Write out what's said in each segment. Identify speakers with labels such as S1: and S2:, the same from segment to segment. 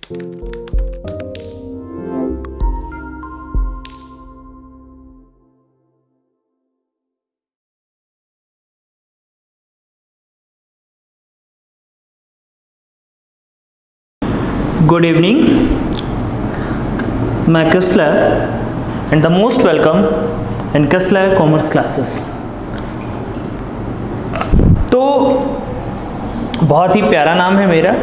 S1: Good evening, मैं Kessler and the most welcome in Kessler Commerce classes। तो बहुत ही प्यारा नाम है मेरा।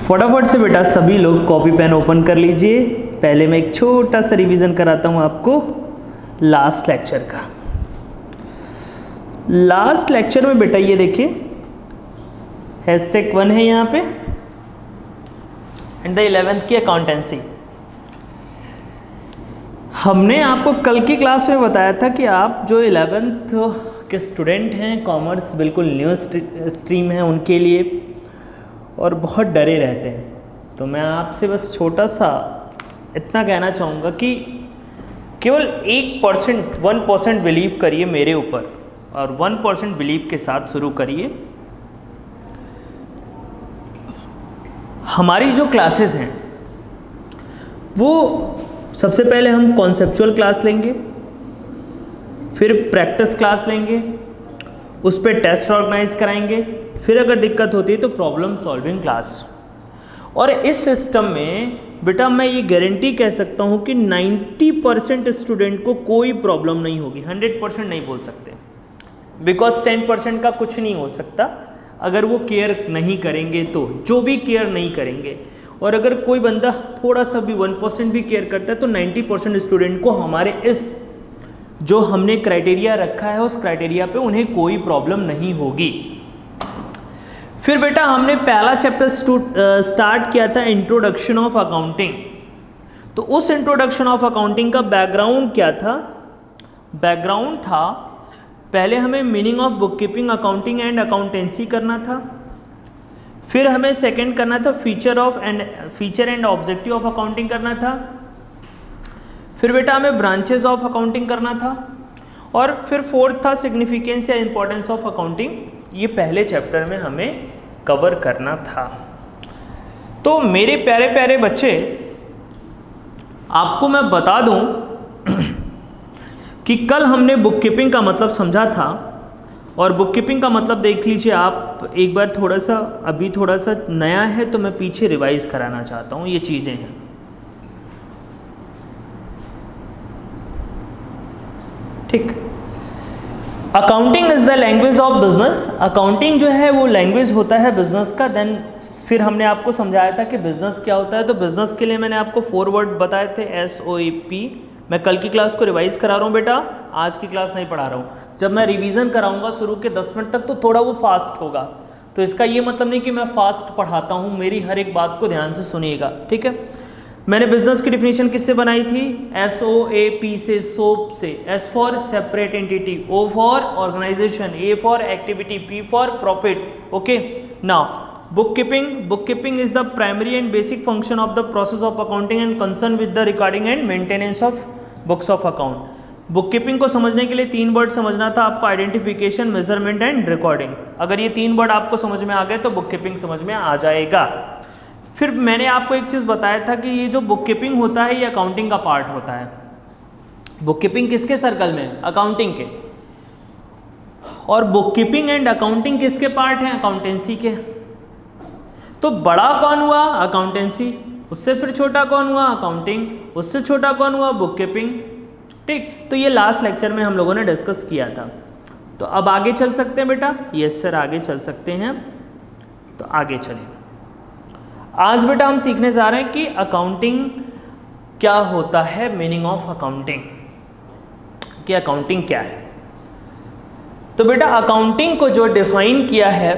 S1: फटाफट से बेटा सभी लोग कॉपी पेन ओपन कर लीजिए। पहले मैं एक छोटा सा रिवीजन कराता हूँ आपको लास्ट लेक्चर का। लास्ट लेक्चर में बेटा ये देखिए #1 है यहाँ पे एंड द 11th की अकाउंटेंसी। हमने आपको कल की क्लास में बताया था कि आप जो 11th के स्टूडेंट हैं, कॉमर्स बिल्कुल न्यू स्ट्रीम है उनके लिए और बहुत डरे रहते हैं। तो मैं आपसे बस छोटा सा इतना कहना चाहूँगा कि केवल 1% बिलीव करिए मेरे ऊपर और 1% बिलीव के साथ शुरू करिए। हमारी जो क्लासेस हैं वो सबसे पहले हम कॉन्सेप्चुअल क्लास लेंगे, फिर प्रैक्टिस क्लास लेंगे, उस पर टेस्ट ऑर्गेनाइज कराएंगे, फिर अगर दिक्कत होती है तो प्रॉब्लम सॉल्विंग क्लास। और इस सिस्टम में बेटा मैं ये गारंटी कह सकता हूँ कि 90% स्टूडेंट को कोई प्रॉब्लम नहीं होगी। 100% नहीं बोल सकते, बिकॉज 10% का कुछ नहीं हो सकता अगर वो केयर नहीं करेंगे तो, जो भी केयर नहीं करेंगे। और अगर कोई बंदा थोड़ा सा भी 1% भी केयर करता है तो 90% स्टूडेंट को हमारे इस जो हमने क्राइटेरिया रखा है उस क्राइटेरिया पे उन्हें कोई प्रॉब्लम नहीं होगी। फिर बेटा हमने पहला चैप्टर स्टार्ट किया था इंट्रोडक्शन ऑफ अकाउंटिंग। तो उस इंट्रोडक्शन ऑफ अकाउंटिंग का बैकग्राउंड क्या था? बैकग्राउंड था पहले हमें meaning of book keeping, accounting and accountancy करना था। फिर हमें सेकंड करना था feature and objective of accounting करना था। फिर बेटा हमें ब्रांचेस ऑफ अकाउंटिंग करना था और फिर फोर्थ था सिग्निफिकेंस या इंपॉर्टेंस ऑफ अकाउंटिंग। ये पहले चैप्टर में हमें कवर करना था। तो मेरे प्यारे प्यारे बच्चे, आपको मैं बता दूं कि कल हमने बुक कीपिंग का मतलब समझा था और बुक कीपिंग का मतलब देख लीजिए आप एक बार। अभी थोड़ा सा नया है तो मैं पीछे रिवाइज कराना चाहता हूँ। ये चीज़ें हैं, ठीक। Accounting is the language of business. Accounting जो है वो लैंग्वेज होता है बिजनेस का। देन फिर हमने आपको समझाया था कि बिजनेस क्या होता है। तो बिजनेस के लिए मैंने आपको 4 वर्ड बताए थे, SOAP। मैं कल की क्लास को रिवाइज करा रहा हूँ बेटा, आज की क्लास नहीं पढ़ा रहा हूँ। जब मैं रिवीजन कराऊंगा शुरू के 10 मिनट तक तो थोड़ा वो फास्ट होगा। तो इसका ये मतलब नहीं कि मैं फास्ट पढ़ाता हूँ, मेरी हर एक बात को ध्यान से सुनिएगा, ठीक है। मैंने बिजनेस की डिफिनेशन किससे बनाई थी? SOAP से, सोप से। S for separate entity, O for organisation, A for activity, P for profit. Okay, now bookkeeping is the primary and basic function of the process of accounting and concern with the recording and maintenance of books of account. Bookkeeping को समझने के लिए 3 word समझना था आपको, identification, measurement and recording. अगर ये 3 word आपको समझ में आ गए तो बुक कीपिंग समझ में आ जाएगा। फिर मैंने आपको एक चीज़ बताया था कि ये जो बुक कीपिंग होता है ये अकाउंटिंग का पार्ट होता है। बुक कीपिंग किसके सर्कल में? अकाउंटिंग के। और बुक कीपिंग एंड अकाउंटिंग किसके पार्ट हैं? अकाउंटेंसी के। तो बड़ा कौन हुआ? अकाउंटेंसी। उससे फिर छोटा कौन हुआ? अकाउंटिंग। उससे छोटा कौन हुआ? बुक कीपिंग, ठीक। तो ये लास्ट लेक्चर में हम लोगों ने डिस्कस किया था। तो अब आगे चल सकते हैं बेटा? यस सर, आगे चल सकते हैं। तो आगे चलिए। आज बेटा हम सीखने जा रहे हैं कि अकाउंटिंग क्या होता है, मीनिंग ऑफ अकाउंटिंग, कि अकाउंटिंग क्या है। तो बेटा अकाउंटिंग को जो डिफाइन किया है,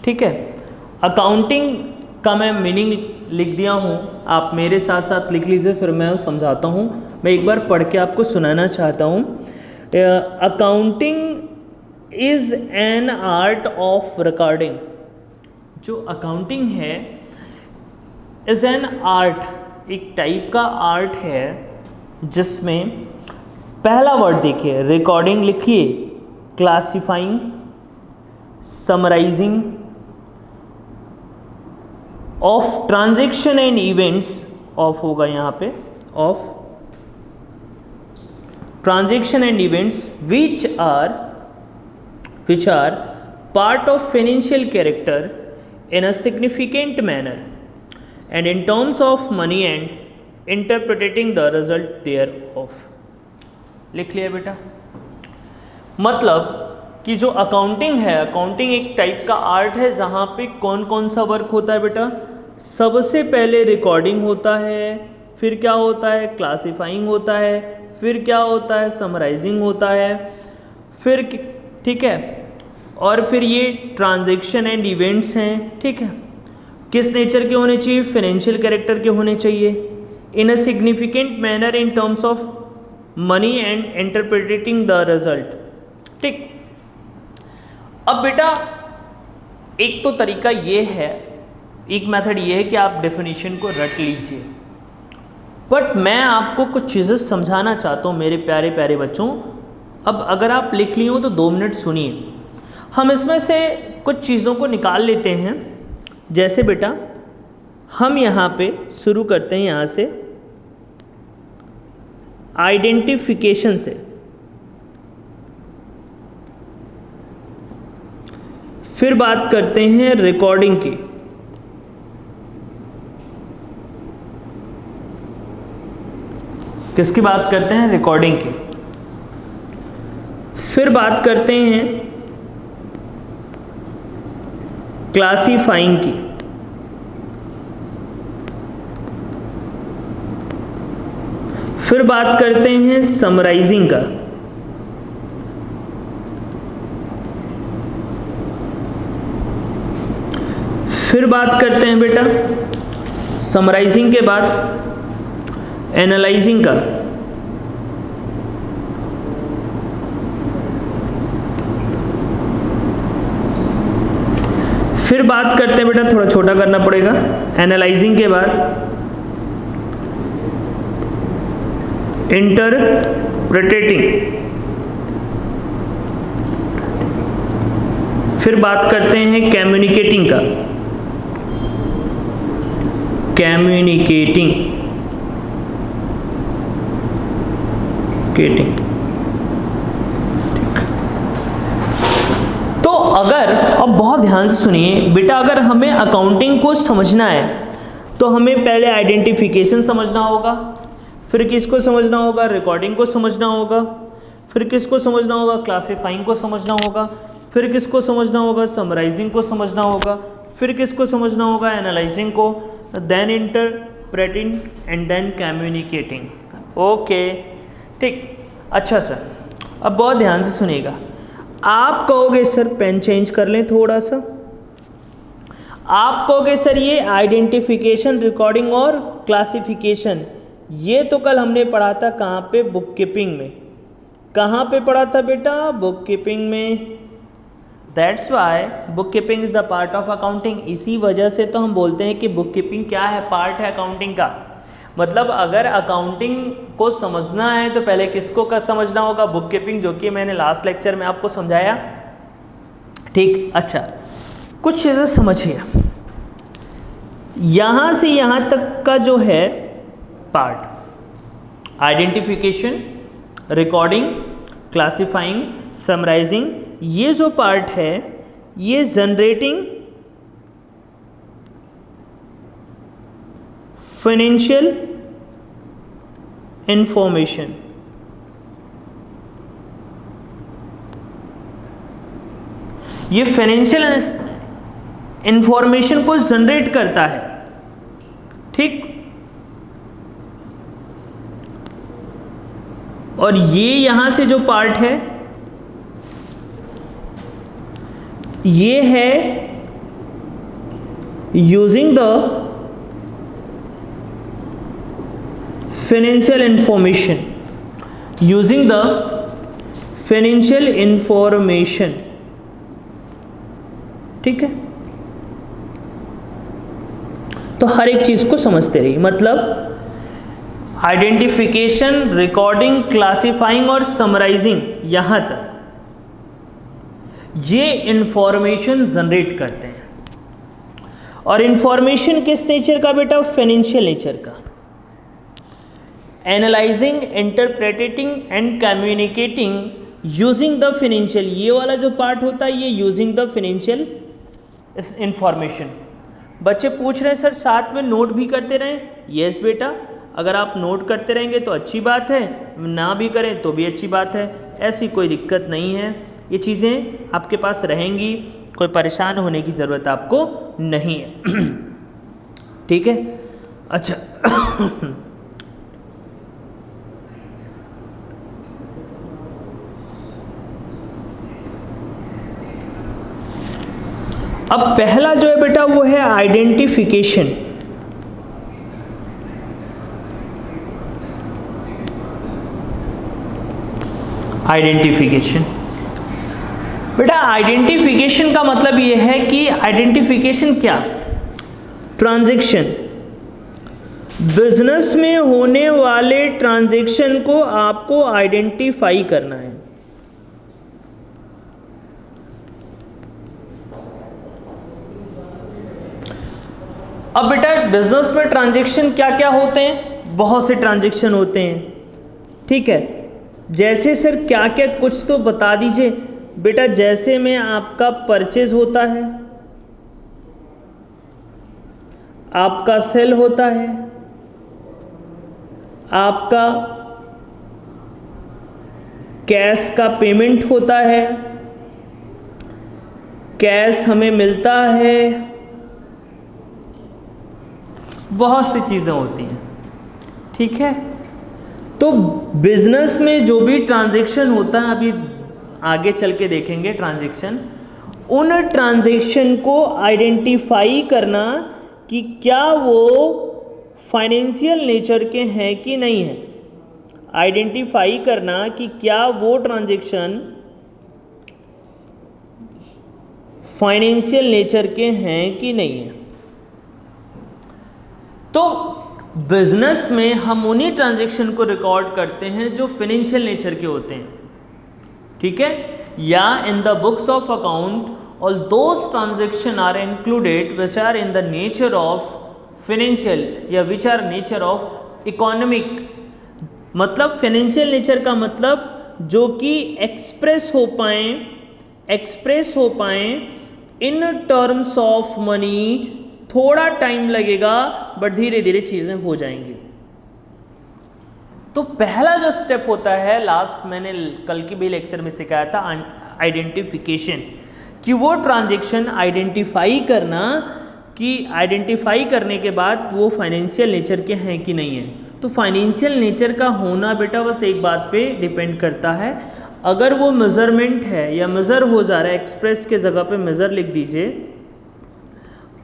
S1: ठीक है, अकाउंटिंग का मैं मीनिंग लिख दिया हूँ, आप मेरे साथ साथ लिख लीजिए, फिर मैं समझाता हूँ। मैं एक बार पढ़ के आपको सुनाना चाहता हूँ। Accounting is an art of recording. जो अकाउंटिंग है इज एन आर्ट, एक टाइप का आर्ट है जिसमें पहला वर्ड देखिए, रिकॉर्डिंग लिखिए, classifying, summarising of transaction and events, of होगा यहाँ पे, of transaction and events which are part of financial character in a significant manner and in terms of money and interpreting the result thereof. लिख लिया बेटा। मतलब कि जो accounting है, अकाउंटिंग एक टाइप का आर्ट है जहाँ पे कौन कौन सा वर्क होता है बेटा। सबसे पहले रिकॉर्डिंग होता है, फिर क्या होता है, क्लासिफाइंग होता है, फिर क्या होता है, समराइजिंग होता है, फिर ठीक है, और फिर ये ट्रांजैक्शन एंड इवेंट्स हैं। ठीक है, किस नेचर के होने चाहिए, फाइनेंशियल कैरेक्टर के होने चाहिए, in a significant manner in terms of money and interpreting the result. ठीक, अब बेटा एक तो तरीका ये है, एक मेथड ये है कि आप डेफिनेशन को रट लीजिए, बट मैं आपको कुछ चीज़ें समझाना चाहता हूँ मेरे प्यारे प्यारे बच्चों। अब अगर आप लिख लिए हो तो 2 मिनट सुनिए, हम इसमें से कुछ चीज़ों को निकाल लेते हैं। जैसे बेटा हम यहाँ पे शुरू करते हैं, यहाँ से आइडेंटिफिकेशन से, फिर बात करते हैं रिकॉर्डिंग की, किसकी बात करते हैं, रिकॉर्डिंग की, फिर बात करते हैं क्लासिफाइंग की, फिर बात करते हैं समराइजिंग का, फिर बात करते हैं बेटा समराइजिंग के बाद एनालाइजिंग का, फिर बात करते हैं बेटा, थोड़ा छोटा करना पड़ेगा, एनालाइजिंग के बाद इंटरप्रिटेटिंग, फिर बात करते हैं कम्युनिकेटिंग का, कम्युनिकेटिंग तो अगर, अब बहुत ध्यान से सुनिए बेटा, अगर हमें अकाउंटिंग को समझना है तो हमें पहले आइडेंटिफिकेशन समझना होगा, फिर किसको समझना होगा, रिकॉर्डिंग को समझना होगा, फिर किसको समझना होगा, क्लासिफाइंग को समझना होगा, फिर किसको समझना होगा, समराइजिंग को समझना होगा, फिर किसको समझना होगा, एनालाइजिंग को, then interpreting and then communicating. Okay ठीक, अच्छा सर, अब बहुत ध्यान से सुनिएगा। आप कहोगे सर पेन चेंज कर लें थोड़ा सा, आप कहोगे सर ये आइडेंटिफिकेशन, रिकॉर्डिंग और क्लासिफिकेशन, ये तो कल हमने पढ़ा था कहाँ पे, बुक कीपिंग में। कहाँ पे पढ़ा था बेटा, बुक कीपिंग में। That's why book keeping is the part of accounting. इसी वजह से तो हम बोलते हैं कि बुक कीपिंग क्या है, पार्ट है अकाउंटिंग का। मतलब अगर अकाउंटिंग को समझना है तो पहले किसको समझना होगा, बुक कीपिंग, जो कि मैंने लास्ट लेक्चर में आपको समझाया। ठीक, अच्छा कुछ चीज़ें समझिए, यहाँ से यहाँ तक का जो है part, identification, recording, classifying, summarising, ये जो पार्ट है ये जनरेटिंग फाइनेंशियल इंफॉर्मेशन, ये फाइनेंशियल इंफॉर्मेशन को जनरेट करता है। ठीक, और ये यहां से जो पार्ट है ये है using the financial information, using the financial information. ठीक है, तो हर एक चीज को समझते रहिए। मतलब आइडेंटिफिकेशन, रिकॉर्डिंग, क्लासिफाइंग और समराइजिंग, यहां तक ये इंफॉर्मेशन जनरेट करते हैं। और इंफॉर्मेशन किस नेचर का बेटा? फाइनेंशियल नेचर का। Analysing, interpreting and communicating using the financial, ये वाला जो पार्ट होता है ये यूजिंग द फाइनेंशियल इंफॉर्मेशन। बच्चे पूछ रहे हैं सर साथ में नोट भी करते रहें। यस बेटा, अगर आप नोट करते रहेंगे तो अच्छी बात है, ना भी करें तो भी अच्छी बात है, ऐसी कोई दिक्कत नहीं है। ये चीज़ें आपके पास रहेंगी, कोई परेशान होने की ज़रूरत आपको नहीं है। ठीक है, अच्छा। अब पहला जो है बेटा वो है आइडेंटिफिकेशन। आइडेंटिफिकेशन बेटा, आइडेंटिफिकेशन का मतलब ये है कि आइडेंटिफिकेशन क्या? ट्रांजैक्शन, बिजनेस में होने वाले ट्रांजैक्शन को आपको आइडेंटिफाई करना है। अब बेटा बिजनेस में ट्रांजैक्शन क्या क्या होते हैं? बहुत से ट्रांजैक्शन होते हैं, ठीक है। जैसे सर क्या क्या, कुछ तो बता दीजिए बेटा। जैसे में आपका परचेज होता है, आपका सेल होता है, आपका कैश का पेमेंट होता है, कैश हमें मिलता है, बहुत सी चीज़ें होती हैं, ठीक है। तो बिजनेस में जो भी ट्रांजैक्शन होता है, अभी आगे चल के देखेंगे ट्रांजैक्शन, उन ट्रांजैक्शन को आइडेंटिफाई करना कि क्या वो फाइनेंशियल नेचर के हैं कि नहीं है। आइडेंटिफाई करना कि क्या वो ट्रांजैक्शन फाइनेंशियल नेचर के हैं कि नहीं है। तो बिजनेस में हम उन्हीं ट्रांजैक्शन को रिकॉर्ड करते हैं जो फाइनेंशियल नेचर के होते हैं, ठीक है। या in the books of account all those transaction are included which are in the nature of financial या which are nature of economic. मतलब फाइनेंशियल नेचर का मतलब जो कि एक्सप्रेस हो पाए इन टर्म्स ऑफ मनी। थोड़ा टाइम लगेगा बट धीरे धीरे चीज़ें हो जाएंगी। तो पहला जो स्टेप होता है, लास्ट मैंने कल की भी लेक्चर में सिखाया था, आइडेंटिफिकेशन, कि वो ट्रांजैक्शन आइडेंटिफाई करना, कि आइडेंटिफाई करने के बाद वो फाइनेंशियल नेचर के हैं कि नहीं है। तो फाइनेंशियल नेचर का होना बेटा बस एक बात पे डिपेंड करता है, अगर वो मेजरमेंट है या मेज़र हो जा रहा है, एक्सप्रेस के जगह पे मेज़र लिख दीजिए,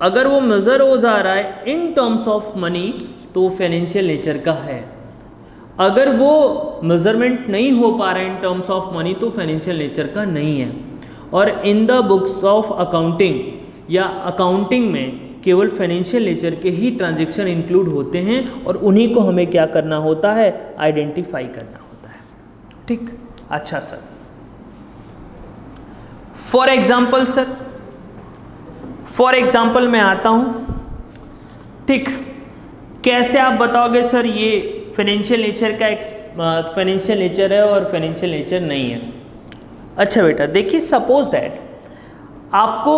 S1: अगर वो मेज़र हो जा रहा है इन टर्म्स ऑफ मनी तो वो फाइनेंशियल नेचर का है। अगर वो मेजरमेंट नहीं हो पा रहा है इन टर्म्स ऑफ मनी तो फाइनेंशियल नेचर का नहीं है। और इन द बुक्स ऑफ अकाउंटिंग या अकाउंटिंग में केवल फाइनेंशियल नेचर के ही ट्रांजैक्शन इंक्लूड होते हैं और उन्हीं को हमें क्या करना होता है? आइडेंटिफाई करना होता है, ठीक। अच्छा sir, for example sir, for example मैं आता हूँ, ठीक। कैसे आप बताओगे सर ये फाइनेंशियल नेचर का फाइनेंशियल नेचर है और फाइनेंशियल नेचर नहीं है? अच्छा बेटा देखिए, सपोज दैट आपको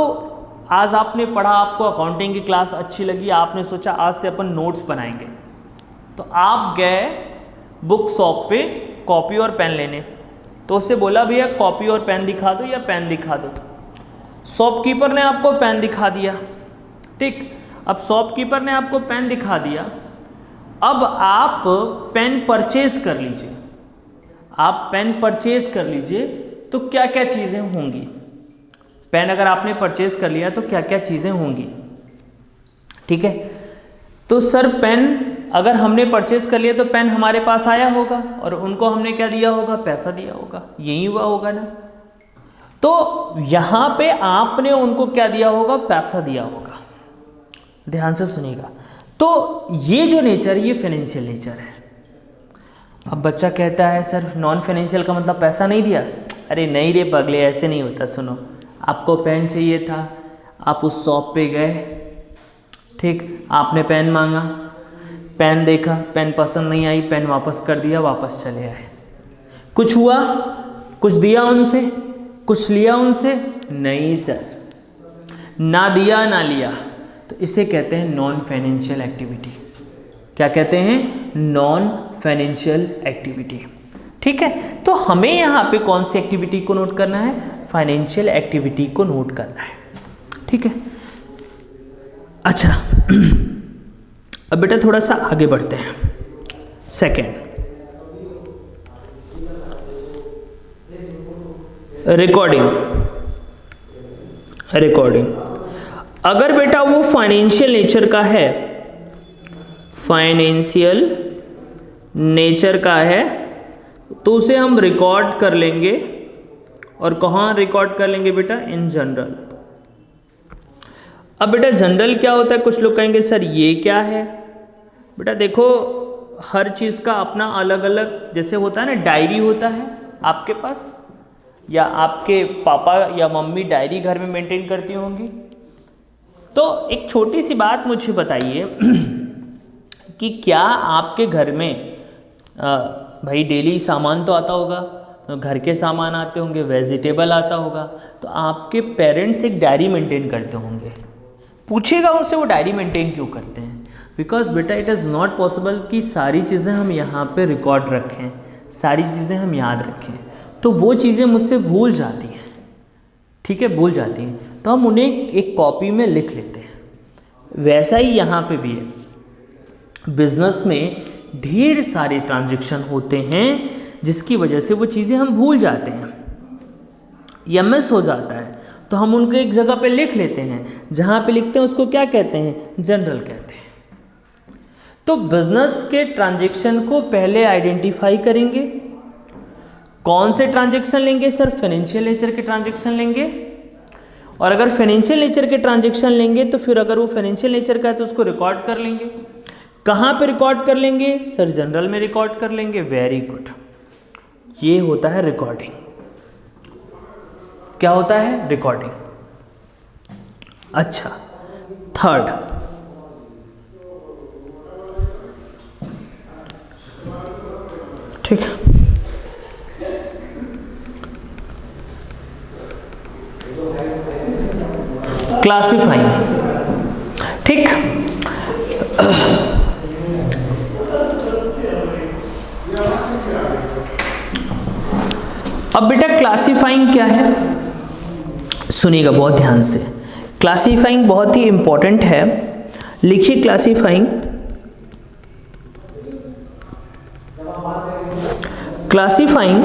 S1: आज आपने पढ़ा, आपको अकाउंटिंग की क्लास अच्छी लगी, आपने सोचा आज से अपन नोट्स बनाएंगे, तो आप गए बुक शॉप पे कॉपी और पेन लेने, तो उससे बोला भैया कॉपी और पेन दिखा दो या पेन दिखा दो। शॉपकीपर ने आपको पेन दिखा दिया, ठीक। अब शॉपकीपर ने आपको पेन दिखा दिया, अब आप पेन परचेज कर लीजिए। आप पेन परचेज कर लीजिए तो क्या क्या चीज़ें होंगी? पेन अगर आपने परचेज कर लिया तो क्या क्या चीज़ें होंगी, ठीक है। तो सर पेन अगर हमने परचेज कर लिया तो पेन हमारे पास आया होगा और उनको हमने क्या दिया होगा? पैसा दिया होगा, यही हुआ होगा ना। तो यहाँ पे आपने उनको क्या दिया होगा? पैसा दिया होगा। ध्यान से सुनिएगा। तो ये जो नेचर, ये फाइनेंशियल नेचर है। अब बच्चा कहता है सर नॉन फाइनेंशियल का मतलब पैसा नहीं दिया। अरे नहीं रे पगले, ऐसे नहीं होता। सुनो, आपको पेन चाहिए था, आप उस शॉप पे गए, ठीक, आपने पेन मांगा, पेन देखा, पेन पसंद नहीं आई, पेन वापस कर दिया, वापस चले आए। कुछ हुआ, कुछ दिया उनसे, कुछ लिया उनसे? नहीं सर, ना दिया ना लिया। तो इसे कहते हैं नॉन फाइनेंशियल एक्टिविटी। क्या कहते हैं? Non financial activity. ठीक है, तो हमें यहाँ पे कौन सी एक्टिविटी को नोट करना है? फाइनेंशियल एक्टिविटी को नोट करना है। ठीक है, अच्छा अब बेटा थोड़ा सा आगे बढ़ते हैं। Second, recording. अगर बेटा वो फाइनेंशियल नेचर का है, फाइनेंशियल नेचर का है, तो उसे हम रिकॉर्ड कर लेंगे। और कहाँ रिकॉर्ड कर लेंगे बेटा? In general. अब बेटा जनरल क्या होता है? कुछ लोग कहेंगे सर ये क्या है? बेटा देखो, हर चीज़ का अपना अलग अलग, जैसे होता है ना, डायरी होता है आपके पास, या आपके पापा या मम्मी डायरी घर में मेंटेन करती होंगी। तो एक छोटी सी बात मुझे बताइए कि क्या आपके घर में भाई डेली सामान तो आता होगा, घर के सामान आते होंगे, वेजिटेबल आता होगा, तो आपके पेरेंट्स एक डायरी मेंटेन करते होंगे। पूछेगा उनसे वो डायरी मेंटेन क्यों करते हैं? बिकॉज बेटा इट इज़ नॉट पॉसिबल कि सारी चीज़ें हम यहाँ पे रिकॉर्ड रखें, सारी चीज़ें हम याद रखें, तो वो चीज़ें मुझसे भूल जाती हैं। ठीक है, भूल जाती हैं, तो हम उन्हें एक कॉपी में लिख लेते हैं। वैसा ही यहाँ पे भी है। बिजनेस में ढेर सारे ट्रांजैक्शन होते हैं जिसकी वजह से वो चीज़ें हम भूल जाते हैं या मिस हो जाता है, तो हम उनको एक जगह पे लिख लेते हैं। जहाँ पे लिखते हैं उसको क्या कहते हैं? जनरल कहते हैं। तो बिजनेस के ट्रांजैक्शन को पहले आइडेंटिफाई करेंगे। कौन से ट्रांजैक्शन लेंगे सर? फाइनेंशियल नेचर के ट्रांजैक्शन लेंगे। और अगर फाइनेंशियल नेचर के ट्रांजैक्शन लेंगे तो फिर अगर वो फाइनेंशियल नेचर का है तो उसको रिकॉर्ड कर लेंगे। कहाँ पे रिकॉर्ड कर लेंगे सर? जनरल में रिकॉर्ड कर लेंगे। वेरी गुड, ये होता है रिकॉर्डिंग। क्या होता है? रिकॉर्डिंग। अच्छा, थर्ड, ठीक है, क्लासिफाइंग। ठीक, अब बेटा क्लासिफाइंग क्या है? सुनिएगा बहुत ध्यान से। क्लासिफाइंग बहुत ही इंपॉर्टेंट है। लिखिए classifying. Classifying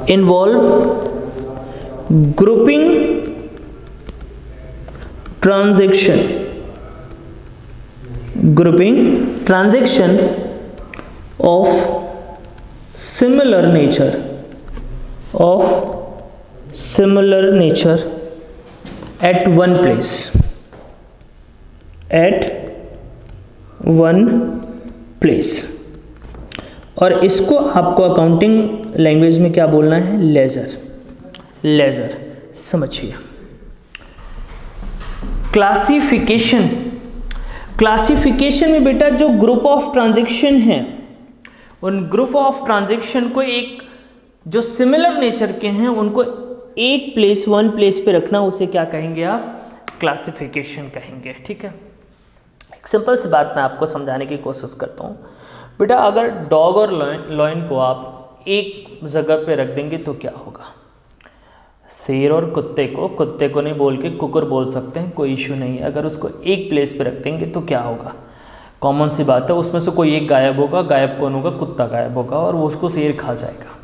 S1: involve grouping transaction of similar nature at one place और इसको आपको अकाउंटिंग लैंग्वेज में क्या बोलना है? लेजर। समझिए। क्लासिफिकेशन में बेटा जो ग्रुप ऑफ ट्रांजैक्शन है, उन ग्रुप ऑफ ट्रांजैक्शन को एक जो सिमिलर नेचर के हैं उनको एक प्लेस, वन प्लेस पे रखना, उसे क्या कहेंगे आप? क्लासिफिकेशन कहेंगे। ठीक है, एक सिंपल सी बात मैं आपको समझाने की कोशिश करता हूँ। बेटा अगर डॉग और लॉयन को आप एक जगह पे रख देंगे तो क्या होगा? शेर और कुत्ते को नहीं बोल के कुकुर बोल सकते हैं, कोई इशू नहीं है। अगर उसको एक प्लेस पे रख देंगे तो क्या होगा? कॉमन सी बात है, उसमें से कोई एक गायब होगा। गायब कौन होगा? कुत्ता गायब होगा और वो उसको शेर खा जाएगा।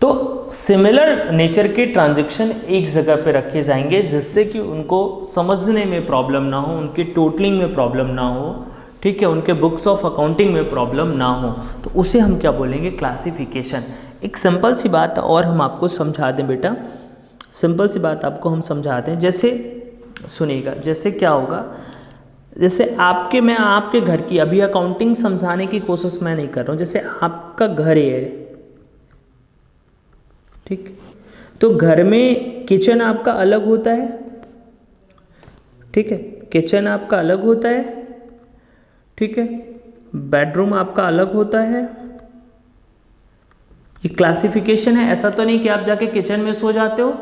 S1: तो सिमिलर नेचर के ट्रांजैक्शन एक जगह पे रखे जाएंगे जिससे कि उनको समझने में प्रॉब्लम ना हो, उनके टोटलिंग में प्रॉब्लम ना हो, ठीक है, उनके बुक्स ऑफ अकाउंटिंग में प्रॉब्लम ना हो, तो उसे हम क्या बोलेंगे? क्लासिफिकेशन। एक सिंपल सी बात और हम आपको समझा दें बेटा, सिंपल सी बात आपको हम समझा दें। जैसे सुनिएगा, जैसे क्या होगा, जैसे मैं आपके घर की अभी अकाउंटिंग समझाने की कोशिश मैं नहीं कर रहा हूँ। जैसे आपका घर है, ठीक, तो घर में किचन आपका अलग होता है, ठीक है, किचन आपका अलग होता है, ठीक है, बेडरूम आपका अलग होता है। ये क्लासिफिकेशन है, ऐसा तो नहीं कि आप जाके किचन में सो जाते हो,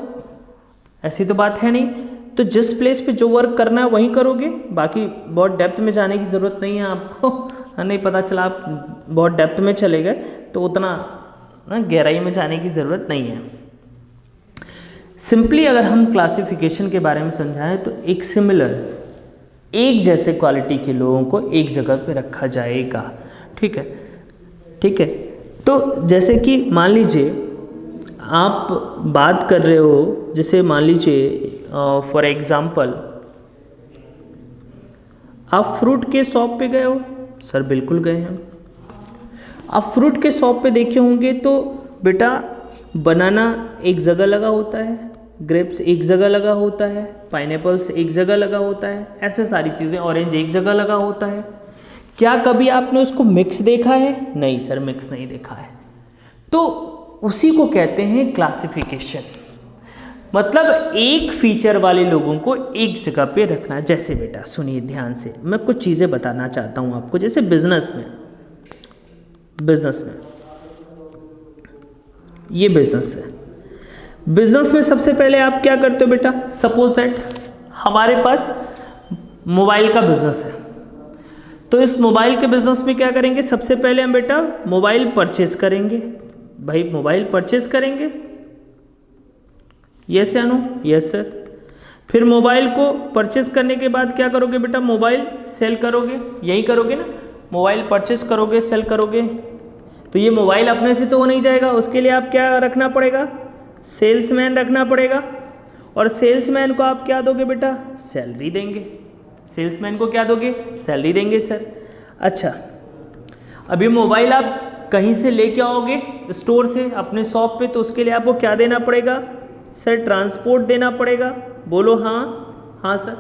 S1: ऐसी तो बात है नहीं। तो जिस प्लेस पे जो वर्क करना है वहीं करोगे, बाकी बहुत डेप्थ में जाने की ज़रूरत नहीं है आपको। नहीं पता चला आप बहुत डेप्थ में चले गए तो उतना गहराई में जाने की ज़रूरत नहीं है। सिंपली अगर हम क्लासिफिकेशन के बारे में समझाएं तो एक सिमिलर, एक जैसे क्वालिटी के लोगों को एक जगह पे रखा जाएगा, ठीक है, ठीक है। तो जैसे कि मान लीजिए आप बात कर रहे हो, जैसे मान लीजिए फॉर एग्ज़ाम्पल आप फ्रूट के शॉप पे गए हो। सर बिल्कुल गए हैं। आप फ्रूट के शॉप पे देखे होंगे तो बेटा बनाना एक जगह लगा होता है, ग्रेप्स एक जगह लगा होता है, पाइनएप्पल्स एक जगह लगा होता है, ऐसे सारी चीज़ें, ऑरेंज एक जगह लगा होता है। क्या कभी आपने उसको मिक्स देखा है? नहीं सर, मिक्स नहीं देखा है। तो उसी को कहते हैं क्लासिफिकेशन, मतलब एक फीचर वाले लोगों को एक जगह पे रखना। जैसे बेटा सुनिए ध्यान से, मैं कुछ चीज़ें बताना चाहता हूँ आपको। जैसे बिजनेस में ये बिजनेस है, बिजनेस में सबसे पहले आप क्या करते हो बेटा? सपोज दैट हमारे पास मोबाइल का बिजनेस है, तो इस मोबाइल के बिजनेस में क्या करेंगे? सबसे पहले हम बेटा मोबाइल परचेज करेंगे। भाई मोबाइल परचेज करेंगे, यस या नो? Yes sir. फिर मोबाइल को परचेज करने के बाद क्या करोगे बेटा? मोबाइल सेल करोगे, यही करोगे ना? मोबाइल परचेज करोगे, सेल करोगे। तो ये मोबाइल अपने से तो हो नहीं जाएगा, उसके लिए आप क्या रखना पड़ेगा? सेल्समैन रखना पड़ेगा। और सेल्समैन को आप क्या दोगे बेटा? सैलरी देंगे। सेल्समैन को क्या दोगे? सैलरी देंगे सर। अच्छा, अभी मोबाइल आप कहीं से लेके आओगे स्टोर से अपने शॉप पे, तो उसके लिए आपको क्या देना पड़ेगा? सर ट्रांसपोर्ट देना पड़ेगा। बोलो हाँ। हाँ सर।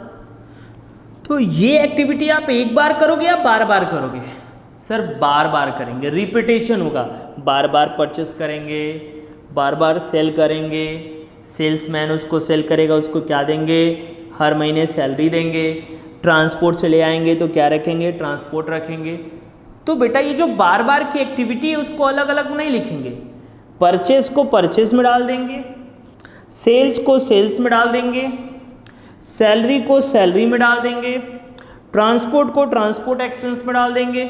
S1: तो ये एक्टिविटी आप एक बार करोगे या बार बार करोगे? सर बार बार करेंगे, रिपीटेशन होगा। बार बार परचेस करेंगे, बार बार सेल करेंगे, सेल्समैन उसको सेल करेगा, उसको क्या देंगे? हर महीने सैलरी देंगे। ट्रांसपोर्ट से ले आएंगे तो क्या रखेंगे? ट्रांसपोर्ट रखेंगे। तो बेटा ये जो बार बार की एक्टिविटी है उसको अलग अलग नहीं लिखेंगे। परचेस को परचेस में डाल देंगे, सेल्स को सेल्स में डाल देंगे, सैलरी को सैलरी में डाल देंगे, ट्रांसपोर्ट को ट्रांसपोर्ट एक्सपेंस में डाल देंगे।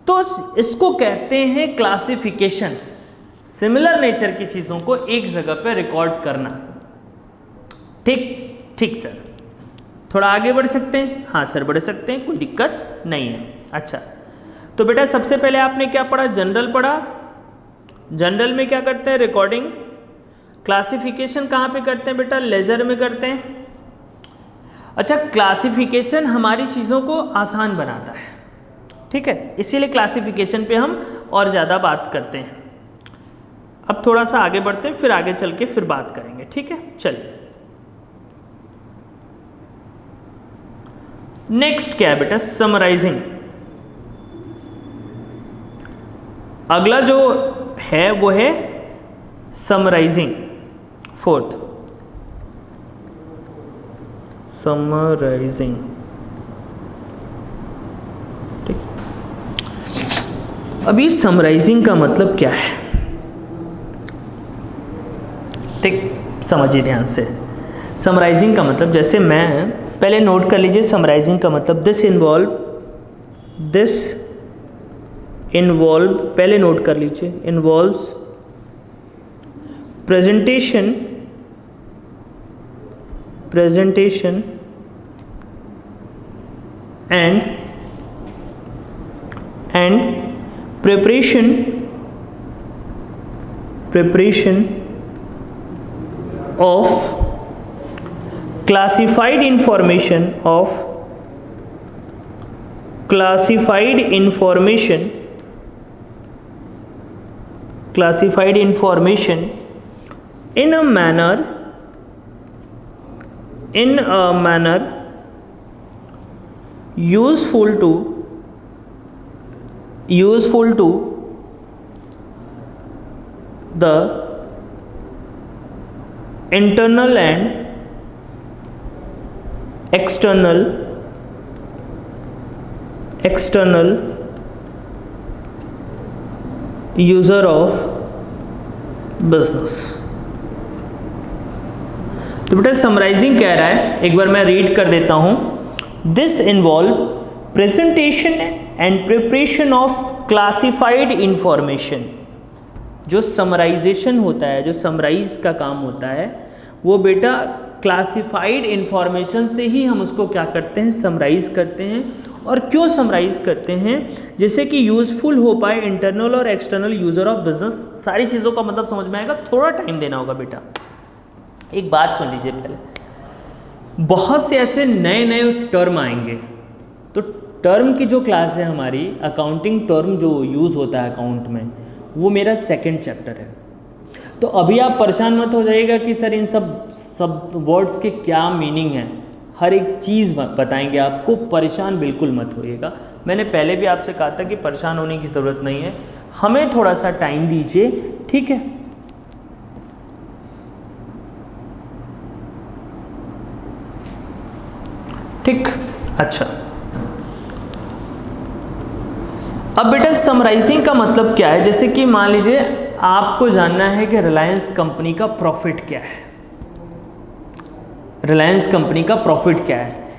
S1: तो इसको कहते हैं क्लासिफिकेशन। सिमिलर नेचर की चीज़ों को एक जगह पर रिकॉर्ड करना। ठीक ठीक सर। थोड़ा आगे बढ़ सकते हैं? हाँ सर बढ़ सकते हैं, कोई दिक्कत नहीं है। अच्छा, तो बेटा सबसे पहले आपने क्या पढ़ा? जनरल पढ़ा। जनरल में क्या करते हैं? रिकॉर्डिंग। क्लासिफिकेशन कहाँ पे करते हैं बेटा? लेजर में करते हैं। अच्छा, क्लासिफिकेशन हमारी चीज़ों को आसान बनाता है, ठीक है, इसीलिए क्लासिफिकेशन पे हम और ज़्यादा बात करते हैं। अब थोड़ा सा आगे बढ़ते हैं, फिर आगे चल के फिर बात करेंगे, ठीक है। चलिए नेक्स्ट क्या है बेटा? समराइजिंग। अगला जो है वो है समराइजिंग। Fourth, summarising. ठीक, अभी समराइजिंग का मतलब क्या है? ठीक, समझिए ध्यान से। समराइजिंग का मतलब, जैसे मैं पहले नोट कर लीजिए समराइजिंग का मतलब। दिस इन्वॉल्व, पहले नोट कर लीजिए, involves presentation and preparation of classified information in a manner useful to the internal and external user of business. तो बेटा समराइजिंग कह रहा है, एक बार मैं रीड कर देता हूं। This involve presentation and preparation of classified information. जो समराइजेशन होता है, जो समराइज का काम होता है, वो बेटा क्लासिफाइड इंफॉर्मेशन से ही हम उसको क्या करते हैं, समराइज करते हैं। और क्यों समराइज करते हैं, जैसे कि यूजफुल हो पाए इंटरनल और एक्सटर्नल यूजर ऑफ बिजनेस। सारी चीज़ों का मतलब समझ में आएगा, थोड़ा टाइम देना होगा बेटा। एक बात सुन लीजिए पहले, बहुत से ऐसे नए नए टर्म आएंगे, तो टर्म की जो क्लास है हमारी, अकाउंटिंग टर्म जो यूज़ होता है अकाउंट में, वो मेरा सेकंड चैप्टर है। तो अभी आप परेशान मत हो जाइएगा कि सर इन सब वर्ड्स के क्या मीनिंग है, हर एक चीज़ बताएंगे आपको, परेशान बिल्कुल मत होइएगा। मैंने पहले भी आपसे कहा था कि परेशान होने की ज़रूरत नहीं है, हमें थोड़ा सा टाइम दीजिए, ठीक है। ठीक, अच्छा। अब बेटा समराइजिंग का मतलब क्या है, जैसे कि मान लीजिए आपको जानना है कि रिलायंस कंपनी का प्रॉफिट क्या है। रिलायंस कंपनी का प्रॉफिट क्या है,